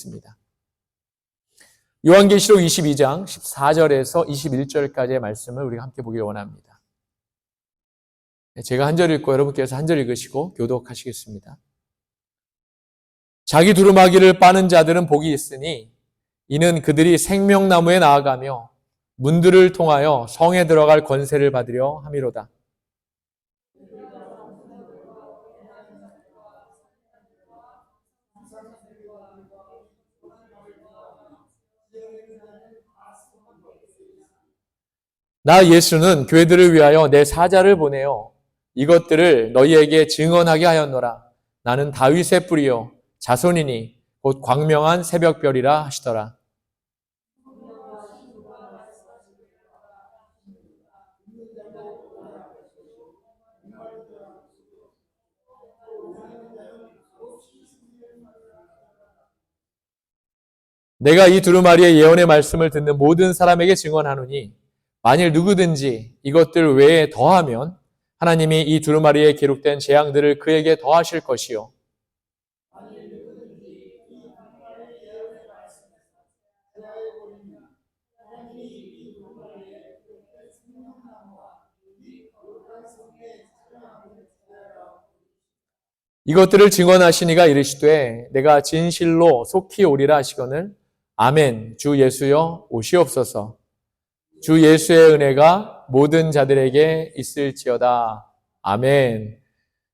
있습니다. 요한계시록 22장 14절에서 21절까지의 말씀을 우리가 함께 보기를 원합니다. 제가 한 절 읽고 여러분께서 한 절 읽으시고 교독하시겠습니다. 자기 두루마기를 빠는 자들은 복이 있으니 이는 그들이 생명나무에 나아가며 문들을 통하여 성에 들어갈 권세를 받으려 함이로다. 나 예수는 교회들을 위하여 내 사자를 보내어 이것들을 너희에게 증언하게 하였노라. 나는 다윗의 뿌리요 자손이니 곧 광명한 새벽별이라 하시더라. 내가 이 두루마리의 예언의 말씀을 듣는 모든 사람에게 증언하노니 만일 누구든지 이것들 외에 더하면 하나님이 이 두루마리에 기록된 재앙들을 그에게 더하실 것이요. 이것들을 증언하시니가 이르시되 내가 진실로 속히 오리라 하시거늘 아멘. 주 예수여 오시옵소서. 주 예수의 은혜가 모든 자들에게 있을지어다. 아멘.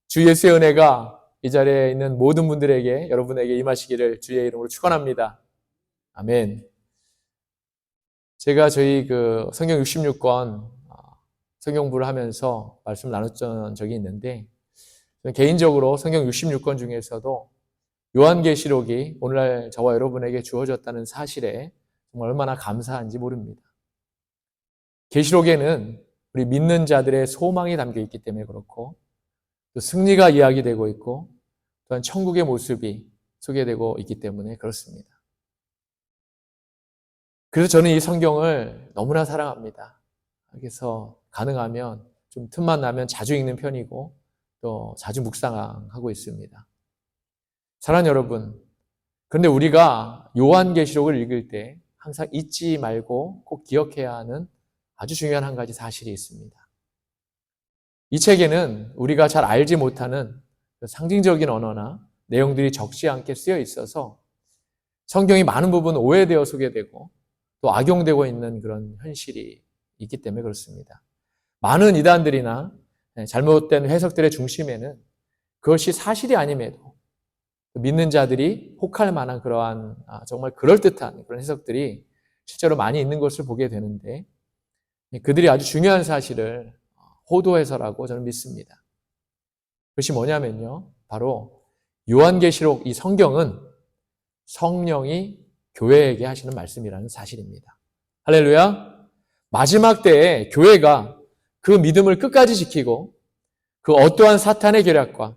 주 예수의 은혜가 이 자리에 있는 모든 분들에게 여러분에게 임하시기를 주의 이름으로 축원합니다. 아멘. 제가 저희 성경 66권 성경부를 하면서 말씀을 나눴던 적이 있는데 개인적으로 성경 66권 중에서도 요한계시록이 오늘날 저와 여러분에게 주어졌다는 사실에 정말 얼마나 감사한지 모릅니다. 계시록에는 우리 믿는 자들의 소망이 담겨 있기 때문에 그렇고 또 승리가 이야기되고 있고 또한 천국의 모습이 소개되고 있기 때문에 그렇습니다. 그래서 저는 이 성경을 너무나 사랑합니다. 그래서 가능하면 좀 틈만 나면 자주 읽는 편이고 또 자주 묵상하고 있습니다. 사랑하는 여러분, 그런데 우리가 요한계시록을 읽을 때 항상 잊지 말고 꼭 기억해야 하는 아주 중요한 한 가지 사실이 있습니다. 이 책에는 우리가 잘 알지 못하는 상징적인 언어나 내용들이 적지 않게 쓰여 있어서 성경이 많은 부분 오해되어 소개되고 또 악용되고 있는 그런 현실이 있기 때문에 그렇습니다. 많은 이단들이나 잘못된 해석들의 중심에는 그것이 사실이 아님에도 믿는 자들이 혹할 만한 그러한 정말 그럴듯한 그런 해석들이 실제로 많이 있는 것을 보게 되는데 그들이 아주 중요한 사실을 호도해서라고 저는 믿습니다. 그것이 뭐냐면요. 바로 요한계시록 이 성경은 성령이 교회에게 하시는 말씀이라는 사실입니다. 할렐루야. 마지막 때에 교회가 그 믿음을 끝까지 지키고 그 어떠한 사탄의 계략과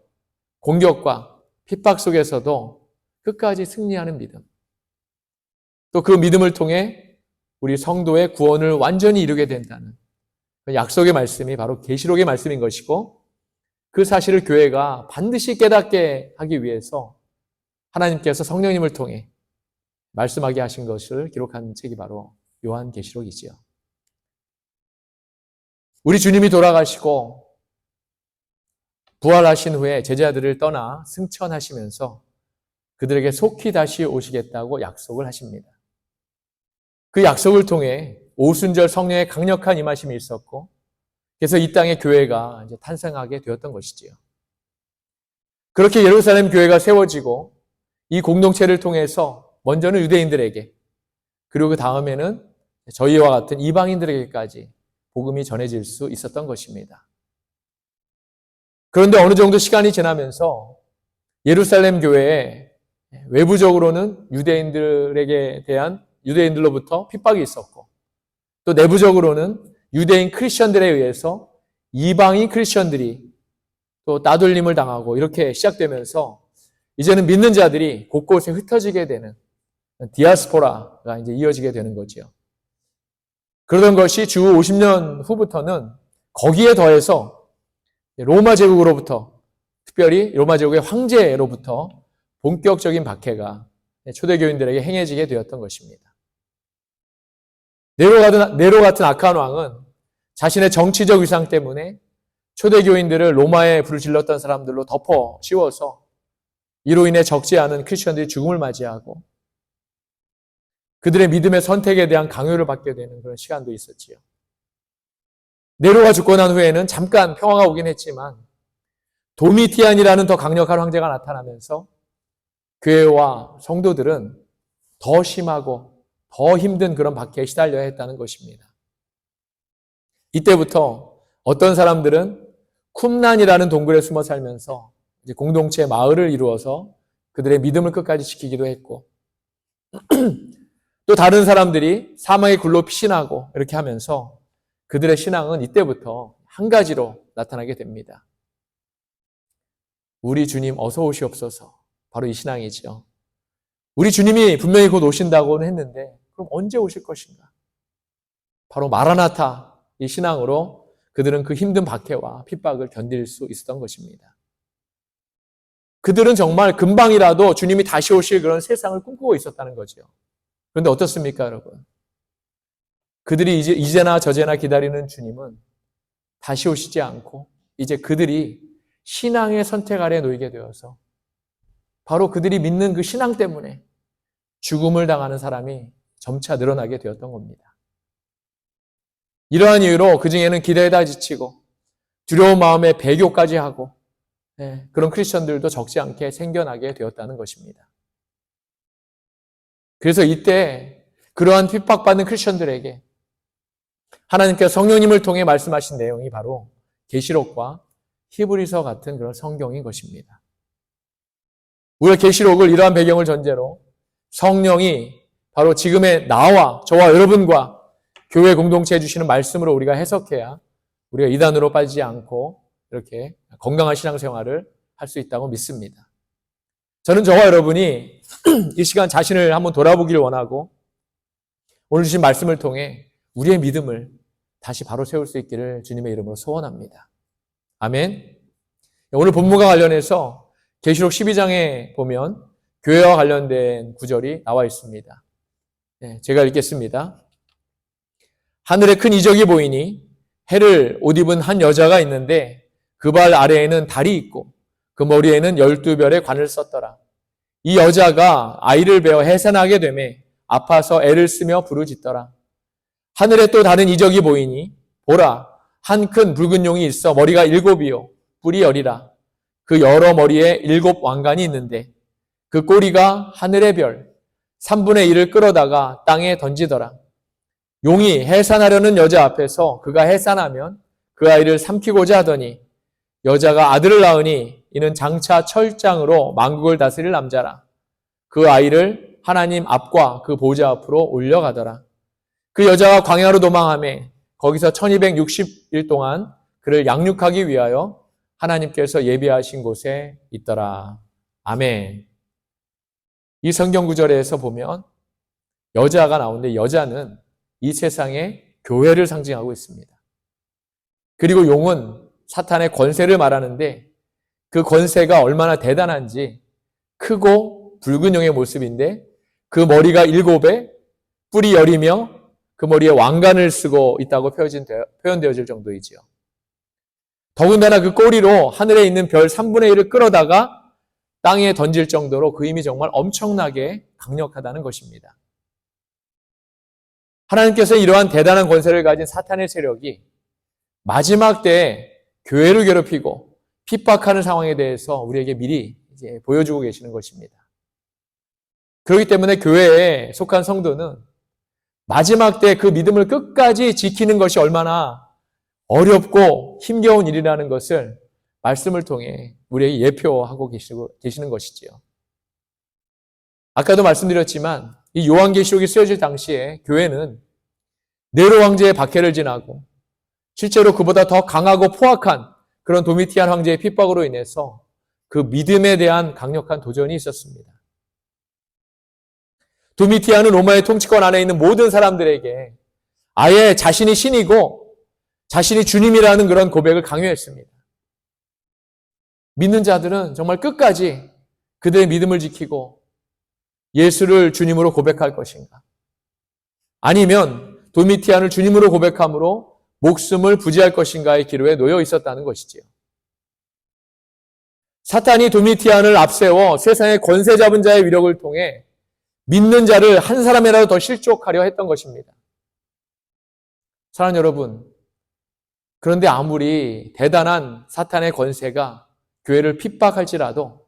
공격과 핍박 속에서도 끝까지 승리하는 믿음. 또 그 믿음을 통해 우리 성도의 구원을 완전히 이루게 된다는 약속의 말씀이 바로 계시록의 말씀인 것이고 그 사실을 교회가 반드시 깨닫게 하기 위해서 하나님께서 성령님을 통해 말씀하게 하신 것을 기록한 책이 바로 요한계시록이지요. 우리 주님이 돌아가시고 부활하신 후에 제자들을 떠나 승천하시면서 그들에게 속히 다시 오시겠다고 약속을 하십니다. 그 약속을 통해 오순절 성령의 강력한 임하심이 있었고 그래서 이 땅의 교회가 이제 탄생하게 되었던 것이지요. 그렇게 예루살렘 교회가 세워지고 이 공동체를 통해서 먼저는 유대인들에게 그리고 그 다음에는 저희와 같은 이방인들에게까지 복음이 전해질 수 있었던 것입니다. 그런데 어느 정도 시간이 지나면서 예루살렘 교회에 외부적으로는 유대인들로부터 핍박이 있었고 또 내부적으로는 유대인 크리스천들에 의해서 이방인 크리스천들이 또 따돌림을 당하고 이렇게 시작되면서 이제는 믿는 자들이 곳곳에 흩어지게 되는 디아스포라가 이제 이어지게 되는 거죠. 그러던 것이 주 50년 후부터는 거기에 더해서 로마 제국으로부터 특별히 로마 제국의 황제로부터 본격적인 박해가 초대교인들에게 행해지게 되었던 것입니다. 네로 같은 악한 왕은 자신의 정치적 위상 때문에 초대교인들을 로마에 불을 질렀던 사람들로 덮어 씌워서 이로 인해 적지 않은 크리스천들이 죽음을 맞이하고 그들의 믿음의 선택에 대한 강요를 받게 되는 그런 시간도 있었지요. 네로가 죽고 난 후에는 잠깐 평화가 오긴 했지만 도미티안이라는 더 강력한 황제가 나타나면서 교회와 성도들은 더 심하고 더 힘든 그런 박해에 시달려야 했다는 것입니다. 이때부터 어떤 사람들은 쿰란이라는 동굴에 숨어 살면서 이제 공동체 마을을 이루어서 그들의 믿음을 끝까지 지키기도 했고 또 다른 사람들이 사망의 굴로 피신하고 이렇게 하면서 그들의 신앙은 이때부터 한 가지로 나타나게 됩니다. 우리 주님 어서 오시옵소서. 바로 이 신앙이죠. 우리 주님이 분명히 곧 오신다고는 했는데 그럼 언제 오실 것인가? 바로 마라나타 이 신앙으로 그들은 그 힘든 박해와 핍박을 견딜 수 있었던 것입니다. 그들은 정말 금방이라도 주님이 다시 오실 그런 세상을 꿈꾸고 있었다는 거죠. 그런데 어떻습니까, 여러분? 그들이 이제나 저제나 기다리는 주님은 다시 오시지 않고 이제 그들이 신앙의 선택 아래 놓이게 되어서 바로 그들이 믿는 그 신앙 때문에 죽음을 당하는 사람이 점차 늘어나게 되었던 겁니다. 이러한 이유로 그 중에는 기대에다 지치고 두려운 마음에 배교까지 하고 그런 크리스천들도 적지 않게 생겨나게 되었다는 것입니다. 그래서 이때 그러한 핍박받는 크리스천들에게 하나님께서 성령님을 통해 말씀하신 내용이 바로 계시록과 히브리서 같은 그런 성경인 것입니다. 우리가 계시록을 이러한 배경을 전제로 성령이 바로 지금의 나와 저와 여러분과 교회 공동체에 주시는 말씀으로 우리가 해석해야 우리가 이단으로 빠지지 않고 이렇게 건강한 신앙생활을 할 수 있다고 믿습니다. 저는 저와 여러분이 이 시간 자신을 한번 돌아보기를 원하고 오늘 주신 말씀을 통해 우리의 믿음을 다시 바로 세울 수 있기를 주님의 이름으로 소원합니다. 아멘. 오늘 본문과 관련해서 계시록 12장에 보면 교회와 관련된 구절이 나와 있습니다. 제가 읽겠습니다. 하늘에 큰 이적이 보이니 해를 옷 입은 한 여자가 있는데 그 발 아래에는 달이 있고 그 머리에는 12별의 관을 썼더라. 이 여자가 아이를 베어 해산하게 되매 아파서 애를 쓰며 부르짖더라. 하늘에 또 다른 이적이 보이니 보라 한 큰 붉은 용이 있어 머리가 7이요 뿔이 10이라. 그 여러 머리에 7 왕관이 있는데 그 꼬리가 하늘의 별 3분의 1을 끌어다가 땅에 던지더라. 용이 해산하려는 여자 앞에서 그가 해산하면 그 아이를 삼키고자 하더니 여자가 아들을 낳으니 이는 장차 철장으로 만국을 다스릴 남자라. 그 아이를 하나님 앞과 그 보좌 앞으로 올려가더라. 그 여자가 광야로 도망하매 거기서 1260일 동안 그를 양육하기 위하여 하나님께서 예비하신 곳에 있더라. 아멘. 이 성경 구절에서 보면 여자가 나오는데 여자는 이 세상의 교회를 상징하고 있습니다. 그리고 용은 사탄의 권세를 말하는데 그 권세가 얼마나 대단한지 크고 붉은 용의 모습인데 그 머리가 7에 뿔이 10이며 그 머리에 왕관을 쓰고 있다고 표현되어질 정도이지요. 더군다나 그 꼬리로 하늘에 있는 별 3분의 1을 끌어다가 땅에 던질 정도로 그 힘이 정말 엄청나게 강력하다는 것입니다. 하나님께서 이러한 대단한 권세를 가진 사탄의 세력이 마지막 때에 교회를 괴롭히고 핍박하는 상황에 대해서 우리에게 미리 이제 보여주고 계시는 것입니다. 그렇기 때문에 교회에 속한 성도는 마지막 때 그 믿음을 끝까지 지키는 것이 얼마나 어렵고 힘겨운 일이라는 것을 말씀을 통해 우리에게 예표하고 계시는 것이지요. 아까도 말씀드렸지만 이 요한계시록이 쓰여질 당시에 교회는 네로 황제의 박해를 지나고 실제로 그보다 더 강하고 포악한 그런 도미티안 황제의 핍박으로 인해서 그 믿음에 대한 강력한 도전이 있었습니다. 도미티안은 로마의 통치권 안에 있는 모든 사람들에게 아예 자신이 신이고 자신이 주님이라는 그런 고백을 강요했습니다. 믿는 자들은 정말 끝까지 그들의 믿음을 지키고 예수를 주님으로 고백할 것인가? 아니면 도미티안을 주님으로 고백함으로 목숨을 부지할 것인가의 기로에 놓여 있었다는 것이지요. 사탄이 도미티안을 앞세워 세상의 권세 잡은 자의 위력을 통해 믿는 자를 한 사람이라도 더 실족하려 했던 것입니다. 사랑하는 여러분, 그런데 아무리 대단한 사탄의 권세가 교회를 핍박할지라도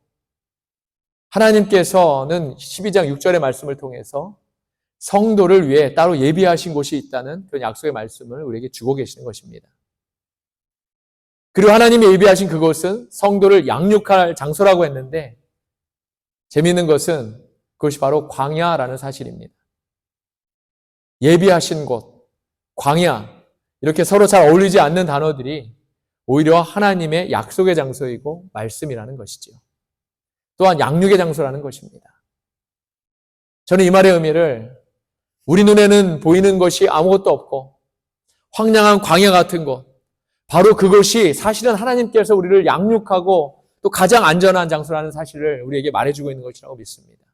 하나님께서는 12장 6절의 말씀을 통해서 성도를 위해 따로 예비하신 곳이 있다는 그런 약속의 말씀을 우리에게 주고 계시는 것입니다. 그리고 하나님이 예비하신 그곳은 성도를 양육할 장소라고 했는데 재미있는 것은 그것이 바로 광야라는 사실입니다. 예비하신 곳, 광야, 이렇게 서로 잘 어울리지 않는 단어들이 오히려 하나님의 약속의 장소이고 말씀이라는 것이지요. 또한 양육의 장소라는 것입니다. 저는 이 말의 의미를 우리 눈에는 보이는 것이 아무것도 없고 황량한 광야 같은 곳, 바로 그것이 사실은 하나님께서 우리를 양육하고 또 가장 안전한 장소라는 사실을 우리에게 말해주고 있는 것이라고 믿습니다.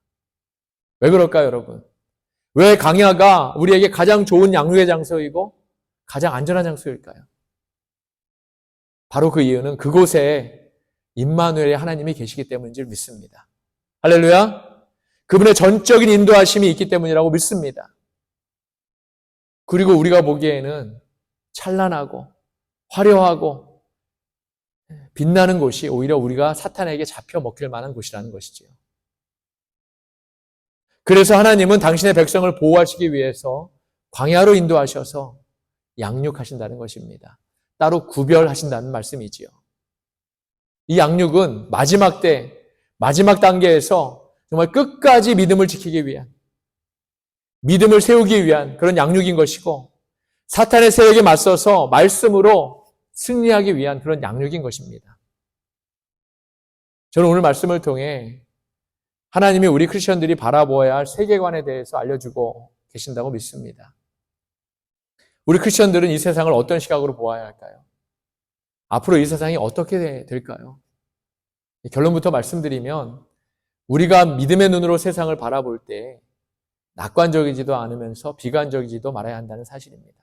왜 그럴까요, 여러분? 왜 광야가 우리에게 가장 좋은 양육의 장소이고 가장 안전한 장소일까요? 바로 그 이유는 그곳에 임마누엘의 하나님이 계시기 때문인 줄 믿습니다. 할렐루야! 그분의 전적인 인도하심이 있기 때문이라고 믿습니다. 그리고 우리가 보기에는 찬란하고 화려하고 빛나는 곳이 오히려 우리가 사탄에게 잡혀 먹힐 만한 곳이라는 것이지요. 그래서 하나님은 당신의 백성을 보호하시기 위해서 광야로 인도하셔서 양육하신다는 것입니다. 따로 구별하신다는 말씀이지요. 이 양육은 마지막 단계에서 정말 끝까지 믿음을 지키기 위한, 믿음을 세우기 위한 그런 양육인 것이고 사탄의 세력에 맞서서 말씀으로 승리하기 위한 그런 양육인 것입니다. 저는 오늘 말씀을 통해 하나님이 우리 크리스천들이 바라보아야 할 세계관에 대해서 알려주고 계신다고 믿습니다. 우리 크리스천들은 이 세상을 어떤 시각으로 보아야 할까요? 앞으로 이 세상이 어떻게 될까요? 결론부터 말씀드리면 우리가 믿음의 눈으로 세상을 바라볼 때 낙관적이지도 않으면서 비관적이지도 말아야 한다는 사실입니다.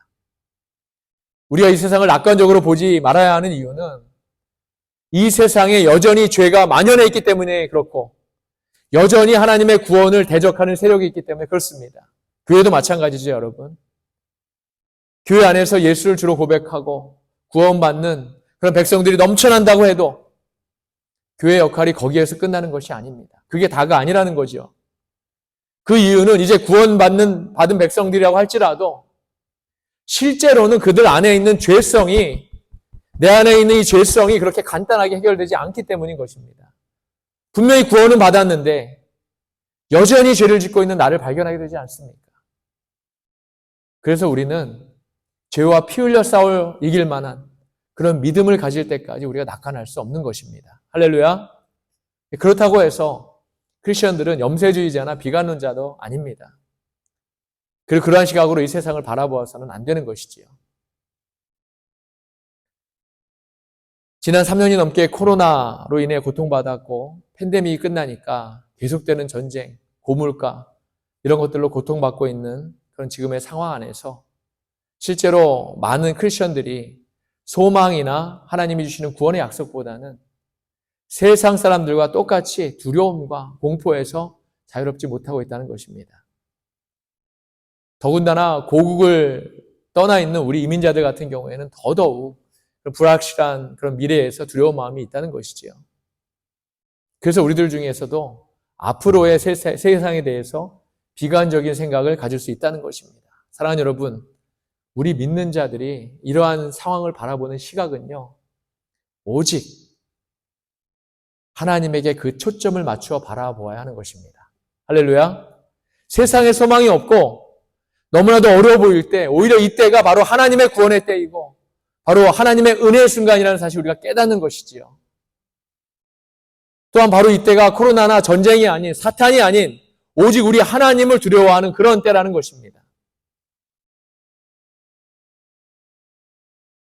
우리가 이 세상을 낙관적으로 보지 말아야 하는 이유는 이 세상에 여전히 죄가 만연해 있기 때문에 그렇고 여전히 하나님의 구원을 대적하는 세력이 있기 때문에 그렇습니다. 교회도 마찬가지죠, 여러분. 교회 안에서 예수를 주로 고백하고 구원받는 그런 백성들이 넘쳐난다고 해도 교회의 역할이 거기에서 끝나는 것이 아닙니다. 그게 다가 아니라는 거죠. 그 이유는 이제 받은 백성들이라고 할지라도 실제로는 그들 안에 있는 죄성이, 내 안에 있는 이 죄성이 그렇게 간단하게 해결되지 않기 때문인 것입니다. 분명히 구원은 받았는데 여전히 죄를 짓고 있는 나를 발견하게 되지 않습니까? 그래서 우리는 죄와 피 흘려 싸워 이길 만한 그런 믿음을 가질 때까지 우리가 낙관할 수 없는 것입니다. 할렐루야. 그렇다고 해서 크리스천들은 염세주의자나 비관론자도 아닙니다. 그리고 그러한 시각으로 이 세상을 바라보아서는 안 되는 것이지요. 지난 3년이 넘게 코로나로 인해 고통받았고 팬데믹이 끝나니까 계속되는 전쟁, 고물가 이런 것들로 고통받고 있는 그런 지금의 상황 안에서 실제로 많은 크리스천들이 소망이나 하나님이 주시는 구원의 약속보다는 세상 사람들과 똑같이 두려움과 공포에서 자유롭지 못하고 있다는 것입니다. 더군다나 고국을 떠나 있는 우리 이민자들 같은 경우에는 더더욱 불확실한 그런 미래에서 두려운 마음이 있다는 것이지요. 그래서 우리들 중에서도 앞으로의 세상에 대해서 비관적인 생각을 가질 수 있다는 것입니다. 사랑하는 여러분, 우리 믿는 자들이 이러한 상황을 바라보는 시각은요, 오직 하나님에게 그 초점을 맞추어 바라보아야 하는 것입니다. 할렐루야. 세상에 소망이 없고 너무나도 어려워 보일 때 오히려 이때가 바로 하나님의 구원의 때이고 바로 하나님의 은혜의 순간이라는 사실을 우리가 깨닫는 것이지요. 또한 바로 이때가 코로나나 전쟁이 아닌, 사탄이 아닌 오직 우리 하나님을 두려워하는 그런 때라는 것입니다.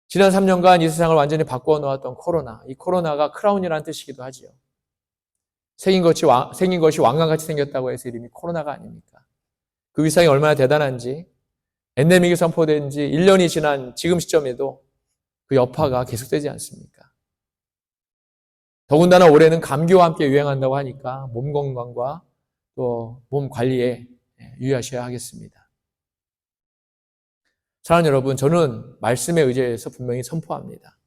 지난 3년간 이 세상을 완전히 바꾸어 놓았던 코로나, 이 코로나가 크라운이라는 뜻이기도 하지요. 생긴 것이 왕관같이 생겼다고 해서 이름이 코로나가 아닙니까? 그 위상이 얼마나 대단한지, 엔데믹이 선포된 지 1년이 지난 지금 시점에도 그 여파가 계속되지 않습니까? 더군다나 올해는 감기와 함께 유행한다고 하니까 몸 건강과 또 몸 관리에 유의하셔야 하겠습니다. 사랑하는 여러분, 저는 말씀에 의지해서 분명히 선포합니다.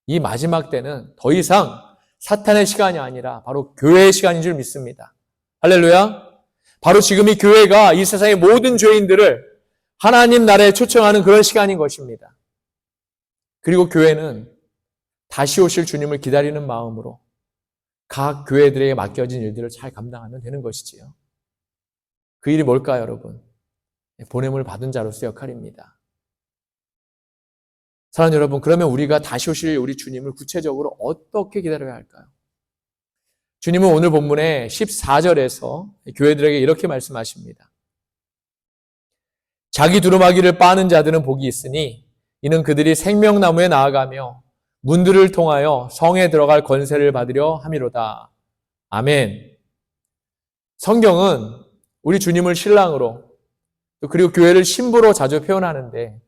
이 마지막 때는 더 이상 사탄의 시간이 아니라 바로 교회의 시간인 줄 믿습니다. 할렐루야! 바로 지금 이 교회가 이 세상의 모든 죄인들을 하나님 나라에 초청하는 그런 시간인 것입니다. 그리고 교회는 다시 오실 주님을 기다리는 마음으로 각 교회들에게 맡겨진 일들을 잘 감당하면 되는 것이지요. 그 일이 뭘까요, 여러분? 보냄을 받은 자로서 역할입니다. 사랑하는 여러분, 그러면 우리가 다시 오실 우리 주님을 구체적으로 어떻게 기다려야 할까요? 주님은 오늘 본문의 14절에서 교회들에게 이렇게 말씀하십니다. 자기 두루마기를 빠는 자들은 복이 있으니 이는 그들이 생명나무에 나아가며 문들을 통하여 성에 들어갈 권세를 받으려 함이로다. 아멘. 성경은 우리 주님을 신랑으로 그리고 교회를 신부로 자주 표현하는데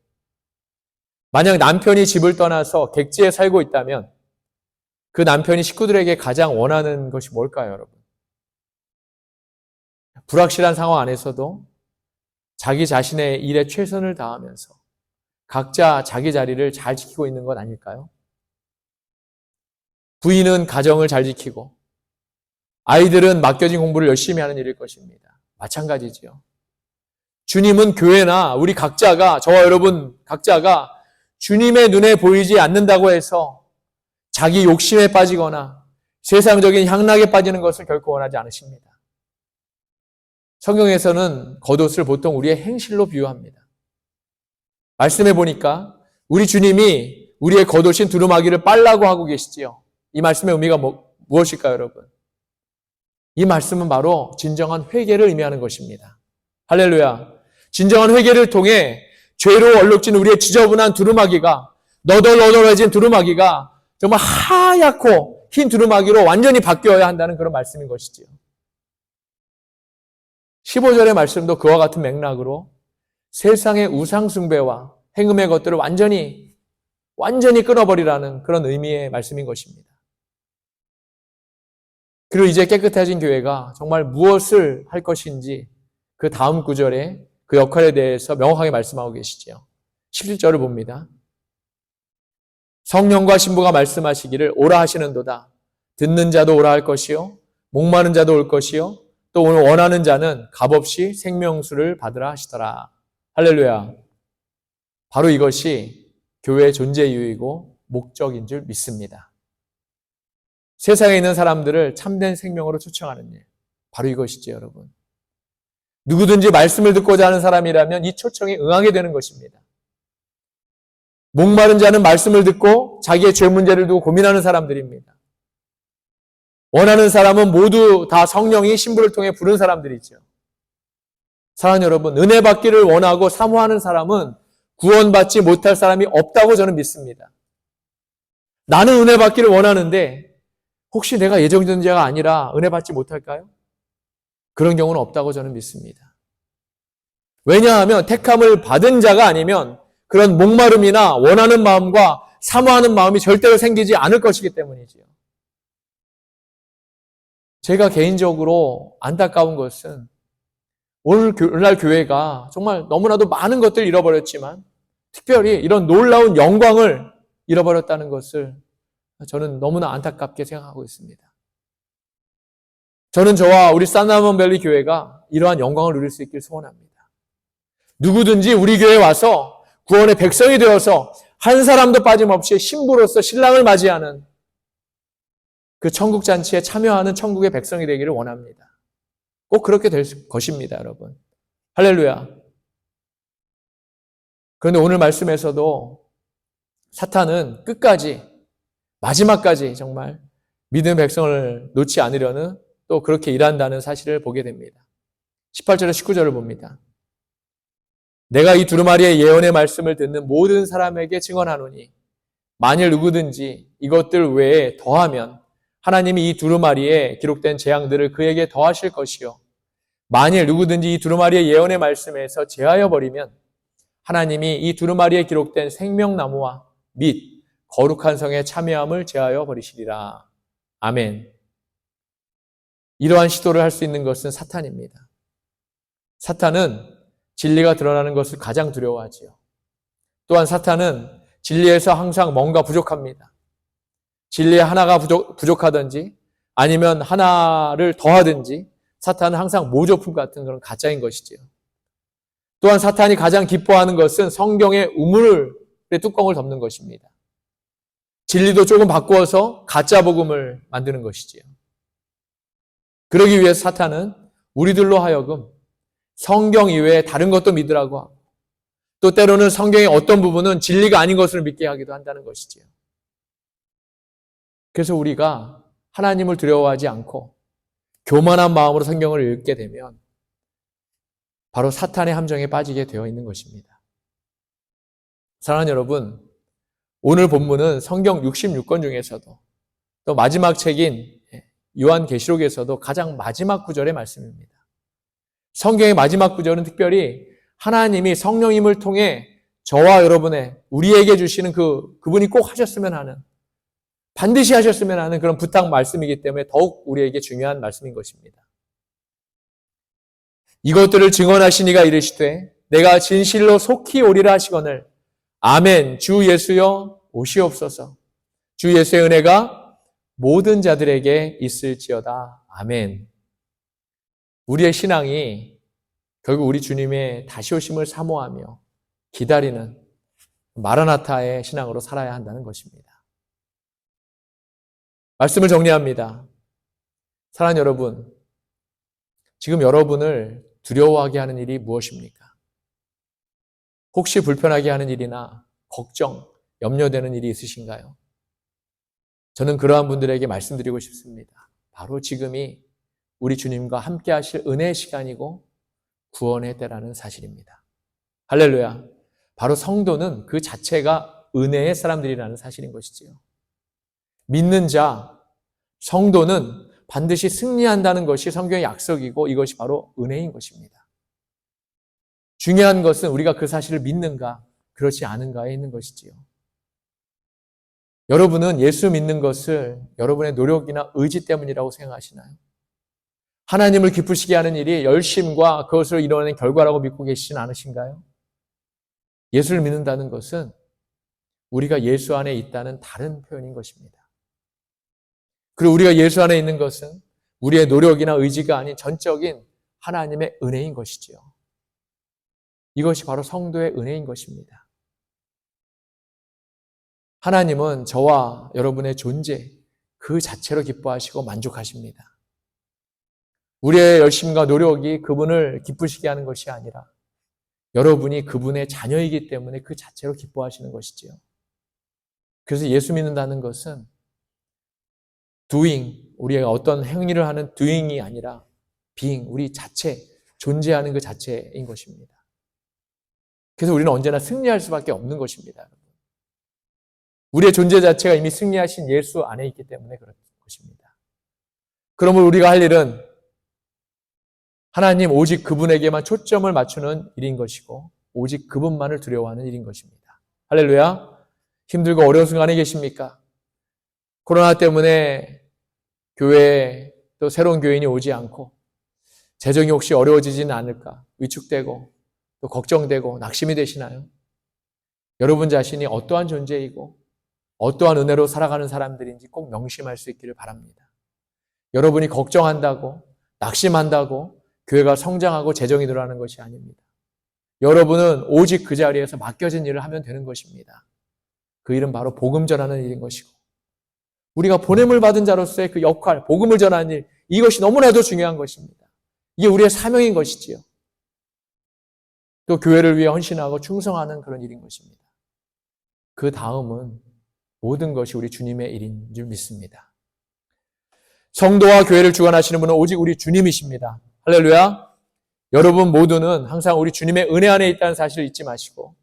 만약 남편이 집을 떠나서 객지에 살고 있다면 그 남편이 식구들에게 가장 원하는 것이 뭘까요, 여러분? 불확실한 상황 안에서도 자기 자신의 일에 최선을 다하면서 각자 자기 자리를 잘 지키고 있는 것 아닐까요? 부인은 가정을 잘 지키고 아이들은 맡겨진 공부를 열심히 하는 일일 것입니다. 마찬가지지요. 주님은 교회나 우리 각자가, 저와 여러분 각자가 주님의 눈에 보이지 않는다고 해서 자기 욕심에 빠지거나 세상적인 향락에 빠지는 것을 결코 원하지 않으십니다. 성경에서는 겉옷을 보통 우리의 행실로 비유합니다. 말씀해 보니까 우리 주님이 우리의 겉옷인 두루마기를 빨라고 하고 계시지요. 이 말씀의 의미가 무엇일까요, 여러분? 이 말씀은 바로 진정한 회개를 의미하는 것입니다. 할렐루야. 진정한 회개를 통해 죄로 얼룩진 우리의 지저분한 두루마기가, 너덜너덜해진 두루마기가 정말 하얗고 흰 두루마기로 완전히 바뀌어야 한다는 그런 말씀인 것이지요. 15절의 말씀도 그와 같은 맥락으로 세상의 우상숭배와 행음의 것들을 완전히 끊어버리라는 그런 의미의 말씀인 것입니다. 그리고 이제 깨끗해진 교회가 정말 무엇을 할 것인지 그 다음 구절에 그 역할에 대해서 명확하게 말씀하고 계시죠. 17절을 봅니다. 성령과 신부가 말씀하시기를 오라 하시는도다. 듣는 자도 오라 할 것이요 목마른 자도 올 것이요 또 오늘 원하는 자는 값없이 생명수를 받으라 하시더라. 할렐루야. 바로 이것이 교회의 존재 이유이고 목적인 줄 믿습니다. 세상에 있는 사람들을 참된 생명으로 초청하는 일, 바로 이것이죠, 여러분. 누구든지 말씀을 듣고자 하는 사람이라면 이 초청에 응하게 되는 것입니다. 목마른 자는 말씀을 듣고 자기의 죄 문제를 두고 고민하는 사람들입니다. 원하는 사람은 모두 다 성령이 신부를 통해 부른 사람들이죠. 사랑하는 여러분, 은혜 받기를 원하고 사모하는 사람은 구원받지 못할 사람이 없다고 저는 믿습니다. 나는 은혜 받기를 원하는데 혹시 내가 예정된 자가 아니라 은혜 받지 못할까요? 그런 경우는 없다고 저는 믿습니다. 왜냐하면 택함을 받은 자가 아니면 그런 목마름이나 원하는 마음과 사모하는 마음이 절대로 생기지 않을 것이기 때문이지요. 제가 개인적으로 안타까운 것은 오늘날 교회가 정말 너무나도 많은 것들을 잃어버렸지만 특별히 이런 놀라운 영광을 잃어버렸다는 것을 저는 너무나 안타깝게 생각하고 있습니다. 저는 저와 우리 산나먼밸리 교회가 이러한 영광을 누릴 수 있길 소원합니다. 누구든지 우리 교회에 와서 구원의 백성이 되어서 한 사람도 빠짐없이 신부로서 신랑을 맞이하는 그 천국잔치에 참여하는 천국의 백성이 되기를 원합니다. 꼭 그렇게 될 것입니다, 여러분. 할렐루야. 그런데 오늘 말씀에서도 사탄은 끝까지, 마지막까지 정말 믿음의 백성을 놓지 않으려는 또 그렇게 일한다는 사실을 보게 됩니다. 18절에 19절을 봅니다. 내가 이 두루마리의 예언의 말씀을 듣는 모든 사람에게 증언하노니 만일 누구든지 이것들 외에 더하면 하나님이 이 두루마리에 기록된 재앙들을 그에게 더하실 것이요. 만일 누구든지 이 두루마리의 예언의 말씀에서 제하여 버리면 하나님이 이 두루마리에 기록된 생명나무와 및 거룩한 성의 참여함을 제하여 버리시리라. 아멘. 이러한 시도를 할 수 있는 것은 사탄입니다. 사탄은 진리가 드러나는 것을 가장 두려워하지요. 또한 사탄은 진리에서 항상 뭔가 부족합니다. 진리에 하나가 부족하든지 아니면 하나를 더하든지 사탄은 항상 모조품 같은 그런 가짜인 것이지요. 또한 사탄이 가장 기뻐하는 것은 성경의 우물의 뚜껑을 덮는 것입니다. 진리도 조금 바꾸어서 가짜 복음을 만드는 것이지요. 그러기 위해서 사탄은 우리들로 하여금 성경 이외에 다른 것도 믿으라고 하고 또 때로는 성경의 어떤 부분은 진리가 아닌 것을 믿게 하기도 한다는 것이지요. 그래서 우리가 하나님을 두려워하지 않고 교만한 마음으로 성경을 읽게 되면 바로 사탄의 함정에 빠지게 되어 있는 것입니다. 사랑하는 여러분, 오늘 본문은 성경 66권 중에서도 또 마지막 책인 요한계시록에서도 가장 마지막 구절의 말씀입니다. 성경의 마지막 구절은 특별히 하나님이 성령님을 통해 저와 여러분의 우리에게 주시는 그분이 꼭 하셨으면 하는 반드시 하셨으면 하는 그런 부탁 말씀이기 때문에 더욱 우리에게 중요한 말씀인 것입니다. 이것들을 증언하신 이가 이르시되 내가 진실로 속히 오리라 하시거늘 아멘. 주 예수여 오시옵소서. 주 예수의 은혜가 모든 자들에게 있을지어다. 아멘. 우리의 신앙이 결국 우리 주님의 다시 오심을 사모하며 기다리는 마라나타의 신앙으로 살아야 한다는 것입니다. 말씀을 정리합니다. 사랑하는 여러분, 지금 여러분을 두려워하게 하는 일이 무엇입니까? 혹시 불편하게 하는 일이나 걱정, 염려되는 일이 있으신가요? 저는 그러한 분들에게 말씀드리고 싶습니다. 바로 지금이 우리 주님과 함께 하실 은혜의 시간이고 구원의 때라는 사실입니다. 할렐루야. 바로 성도는 그 자체가 은혜의 사람들이라는 사실인 것이지요. 믿는 자, 성도는 반드시 승리한다는 것이 성경의 약속이고 이것이 바로 은혜인 것입니다. 중요한 것은 우리가 그 사실을 믿는가, 그렇지 않은가에 있는 것이지요. 여러분은 예수 믿는 것을 여러분의 노력이나 의지 때문이라고 생각하시나요? 하나님을 기쁘시게 하는 일이 열심과 그것을 이뤄낸 결과라고 믿고 계시진 않으신가요? 예수를 믿는다는 것은 우리가 예수 안에 있다는 다른 표현인 것입니다. 그리고 우리가 예수 안에 있는 것은 우리의 노력이나 의지가 아닌 전적인 하나님의 은혜인 것이지요. 이것이 바로 성도의 은혜인 것입니다. 하나님은 저와 여러분의 존재 그 자체로 기뻐하시고 만족하십니다. 우리의 열심과 노력이 그분을 기쁘시게 하는 것이 아니라 여러분이 그분의 자녀이기 때문에 그 자체로 기뻐하시는 것이지요. 그래서 예수 믿는다는 것은 doing, 우리가 어떤 행위를 하는 doing이 아니라 being, 우리 자체, 존재하는 그 자체인 것입니다. 그래서 우리는 언제나 승리할 수밖에 없는 것입니다. 우리의 존재 자체가 이미 승리하신 예수 안에 있기 때문에 그런 것입니다. 그러므로 우리가 할 일은 하나님 오직 그분에게만 초점을 맞추는 일인 것이고 오직 그분만을 두려워하는 일인 것입니다. 할렐루야. 힘들고 어려운 순간에 계십니까? 코로나 때문에 교회에 또 새로운 교인이 오지 않고 재정이 혹시 어려워지지는 않을까 위축되고 또 걱정되고 낙심이 되시나요? 여러분 자신이 어떠한 존재이고 어떠한 은혜로 살아가는 사람들인지 꼭 명심할 수 있기를 바랍니다. 여러분이 걱정한다고 낙심한다고 교회가 성장하고 재정이 늘어나는 것이 아닙니다. 여러분은 오직 그 자리에서 맡겨진 일을 하면 되는 것입니다. 그 일은 바로 복음 전하는 일인 것이고 우리가 보냄을 받은 자로서의 그 역할, 복음을 전하는 일, 이것이 너무나도 중요한 것입니다. 이게 우리의 사명인 것이지요. 또 교회를 위해 헌신하고 충성하는 그런 일인 것입니다. 그 다음은 모든 것이 우리 주님의 일인 줄 믿습니다. 성도와 교회를 주관하시는 분은 오직 우리 주님이십니다. 할렐루야. 여러분 모두는 항상 우리 주님의 은혜 안에 있다는 사실을 잊지 마시고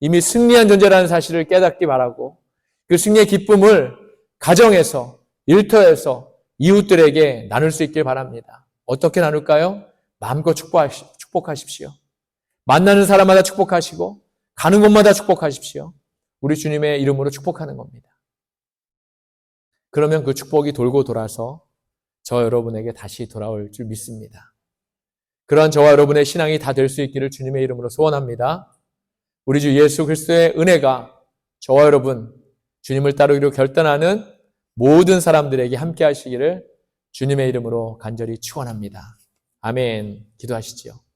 이미 승리한 존재라는 사실을 깨닫기 바라고 그 승리의 기쁨을 가정에서 일터에서 이웃들에게 나눌 수 있길 바랍니다. 어떻게 나눌까요? 마음껏 축복하십시오. 만나는 사람마다 축복하시고 가는 곳마다 축복하십시오. 우리 주님의 이름으로 축복하는 겁니다. 그러면 그 축복이 돌고 돌아서 저 여러분에게 다시 돌아올 줄 믿습니다. 그러한 저와 여러분의 신앙이 다 될 수 있기를 주님의 이름으로 소원합니다. 우리 주 예수 그리스도의 은혜가 저와 여러분 주님을 따르기로 결단하는 모든 사람들에게 함께 하시기를 주님의 이름으로 간절히 축원합니다. 아멘. 기도하시죠.